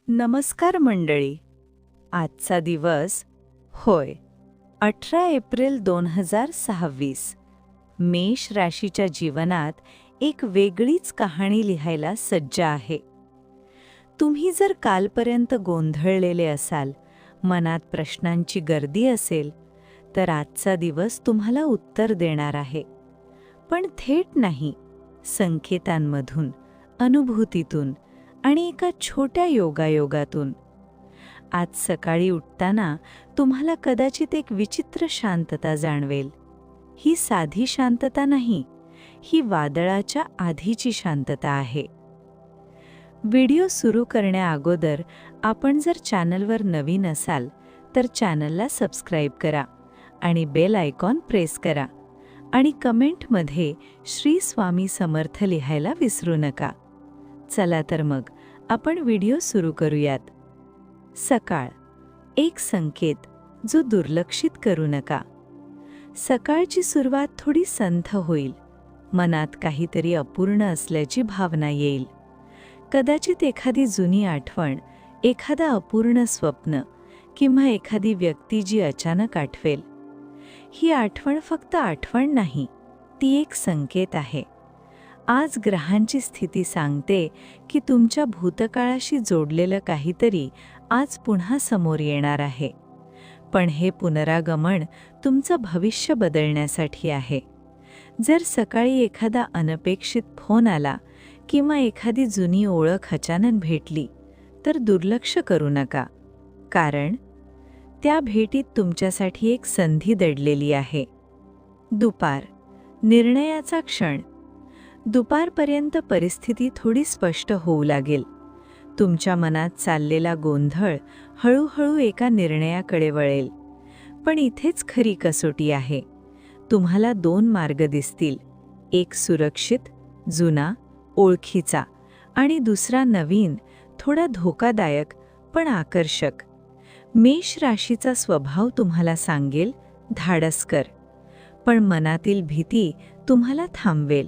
नमस्कार मंडळी. आजचा दिवस होय 18 एप्रिल 2026. मेष राशीच्या जीवनात एक वेगळीच कहाणी लिहायला सज्ज आहे. तुम्ही जर कालपर्यंत गोंधळलेले असाल, मनात प्रश्नांची गर्दी असेल, तर आजचा दिवस तुम्हाला उत्तर देणार आहे. पण थेट नाही, संकेतांमधून, अनुभूतीतून आणि एका छोट्या योगायोगातून. आज सकाळी उठताना तुम्हाला कदाचित एक विचित्र शांतता जाणवेल. ही साधी शांतता नाही, ही वादळाच्या आधीची शांतता आहे. व्हिडिओ सुरू करण्याअगोदर आपण जर चॅनलवर नवीन असाल तर चॅनलला सबस्क्राईब करा आणि बेल आयकॉन प्रेस करा आणि कमेंटमध्ये श्री स्वामी समर्थ लिहायला विसरू नका. चला तर मग आपण व्हिडिओ सुरू करूयात. सकाळ, एक संकेत जो दुर्लक्षित करू नका. सकाळची सुरुवात थोडी संथ होईल. मनात काहीतरी अपूर्ण असल्याची भावना येईल. कदाचित एखादी जुनी आठवण, एखादा अपूर्ण स्वप्न किंवा एखादी व्यक्ती जी अचानक आठवेल. ही आठवण फक्त आठवण नाही, ती एक संकेत आहे. आज ग्रहांची स्थिती सांगते की तुमच्या भूतकाळाशी जोडलेलं काहीतरी आज पुन्हा समोर येणार आहे. पण हे पुनरागमन तुमचं भविष्य बदलण्यासाठी आहे. जर सकाळी एखादा अनपेक्षित फोन आला किंवा एखादी जुनी ओळख अचानक भेटली, तर दुर्लक्ष करू नका. कारण त्या भेटीत तुमच्यासाठी एक संधी दडलेली आहे. दुपार, निर्णयाचा क्षण. दुपारपर्यंत परिस्थिती थोडी स्पष्ट होऊ लागेल. तुमच्या मनात चाललेला गोंधळ हळूहळू एका निर्णयाकडे वळेल. पण इथेच खरी कसोटी आहे. तुम्हाला 2 मार्ग दिसतील. एक सुरक्षित, जुना, ओळखीचा आणि दुसरा नवीन, थोडा धोकादायक पण आकर्षक. मेष राशीचा स्वभाव तुम्हाला सांगेल, धाडस कर. पण मनातील भीती तुम्हाला थांबवेल.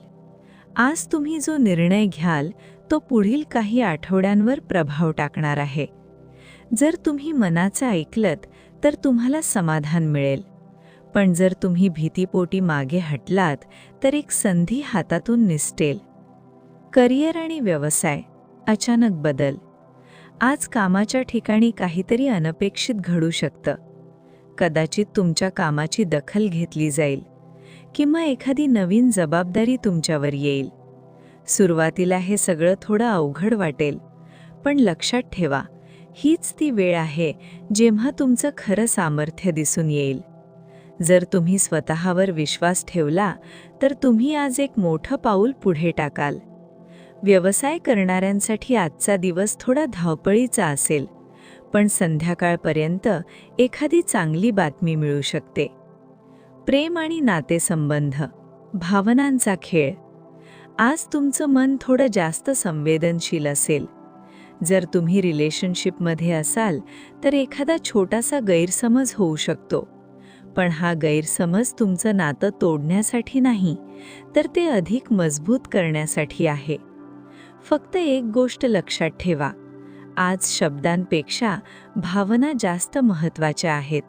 आज तुम्ही जो निर्णय घ्याल तो पुढील काही आठवड्यांवर प्रभाव टाकणार आहे. जर तुम्ही मनाचं ऐकलत तर तुम्हाला समाधान मिळेल. पण जर तुम्ही भीतीपोटी मागे हटलात तर एक संधी हातातून निसटेल. करिअर आणि व्यवसाय, अचानक बदल. आज कामाच्या ठिकाणी काहीतरी अनपेक्षित घडू शकतं. कदाचित तुमच्या कामाची दखल घेतली जाईल किंवा एखादी नवीन जबाबदारी तुमच्यावर येईल. सुरुवातीला हे सगळं थोडं अवघड वाटेल, पण लक्षात ठेवा, हीच ती वेळ आहे जेव्हा तुमचं खरं सामर्थ्य दिसून येईल. जर तुम्ही स्वतःवर विश्वास ठेवला तर तुम्ही आज एक मोठं पाऊल पुढे टाकाल. व्यवसाय करणाऱ्यांसाठी आजचा दिवस थोडा धावपळीचा असेल, पण संध्याकाळपर्यंत एखादी चांगली बातमी मिळू शकते. प्रेम आणि नातेसंबंध, भावनांचा खेळ. आज तुमचं मन थोडं जास्त संवेदनशील असेल. जर तुम्ही रिलेशनशिपमध्ये असाल तर एखादा छोटासा गैरसमज होऊ शकतो. पण हा गैरसमज तुमचं नातं तोडण्यासाठी नाही, तर ते अधिक मजबूत करण्यासाठी आहे. फक्त एक गोष्ट लक्षात ठेवा, आज शब्दांपेक्षा भावना जास्त महत्त्वाच्या आहेत.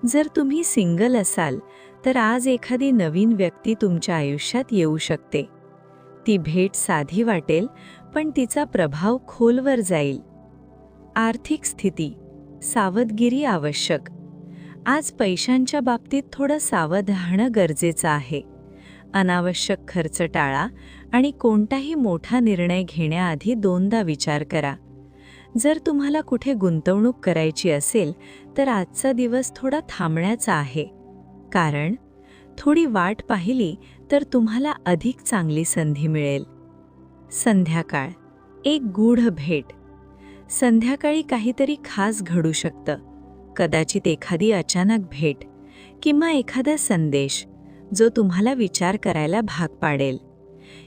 जर तुम्ही सिंगल असाल तर आज एखादी नवीन व्यक्ती तुमच्या आयुष्यात येऊ शकते. ती भेट साधी वाटेल, पण तिचा प्रभाव खोलवर जाईल. आर्थिक स्थिती, सावधगिरी आवश्यक. आज पैशांच्या बाबतीत थोडं सावध राहणं गरजेचं आहे. अनावश्यक खर्च टाळा आणि कोणताही मोठा निर्णय घेण्याआधी 2दा विचार करा. जर तुम्हाला कुठे गुंतवणूक करायची असेल तर आजचा दिवस थोडा थांबण्याचा आहे. कारण थोडी वाट पाहिली तर तुम्हाला अधिक चांगली संधी मिळेल. संध्याकाळ, एक गूढ भेट. संध्याकाळी काहीतरी खास घडू शकतं. कदाचित एखादी अचानक भेट किंवा एखादा संदेश जो तुम्हाला विचार करायला भाग पाडेल.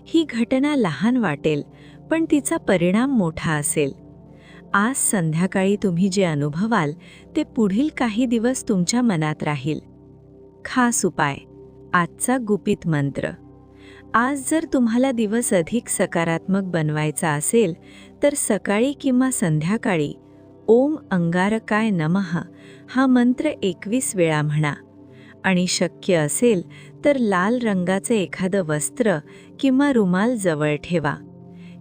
ही घटना लहान वाटेल, पण तिचा परिणाम मोठा असेल. आज संध्याकाळी तुम्ही जे अनुभवाल ते पुढील काही दिवस तुमच्या मनात राहील. खास उपाय, आजचा गुपित मंत्र. आज जर तुम्हाला दिवस अधिक सकारात्मक बनवायचा असेल तर सकाळी किंवा संध्याकाळी ओम अंगारकाय नमः हा मंत्र 21 वेळा म्हणा आणि शक्य असेल तर लाल रंगाचे एखादं वस्त्र किंवा रुमाल जवळ ठेवा.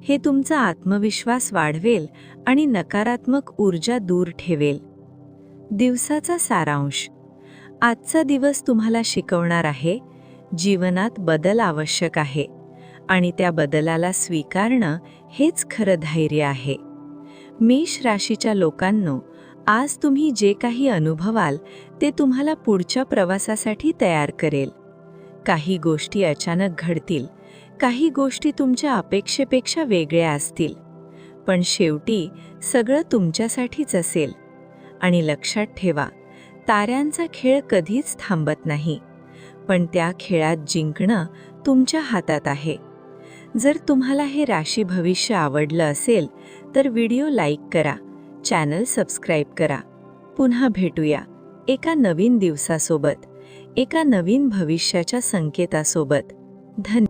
हे तुमचा आत्मविश्वास वाढवेल आणि नकारात्मक ऊर्जा दूर ठेवेल. दिवसाचा सारांश. आजचा दिवस तुम्हाला शिकवणार आहे, जीवनात बदल आवश्यक आहे आणि त्या बदलाला स्वीकारणं हेच खरं धैर्य आहे. मेष राशीच्या लोकांनो, आज तुम्ही जे काही अनुभवाल ते तुम्हाला पुढच्या प्रवासासाठी तयार करेल. काही गोष्टी अचानक घडतील, काही गोष्टी तुमच्या अपेक्षेपेक्षा वेगळ्या असतील, पण शेवटी सगळं तुमच्यासाठीच असेल. आणि लक्षात ठेवा, ताऱ्यांचा खेळ कधीच थांबत नाही, पण त्या खेळात जिंकणं तुमच्या हातात आहे. जर तुम्हाला हे राशी भविष्य आवडलं असेल तर व्हिडिओ लाईक करा, चॅनल सबस्क्राईब करा. पुन्हा भेटूया एका नवीन दिवसासोबत, एका नवीन भविष्याच्या संकेतासोबत. धन्यवाद.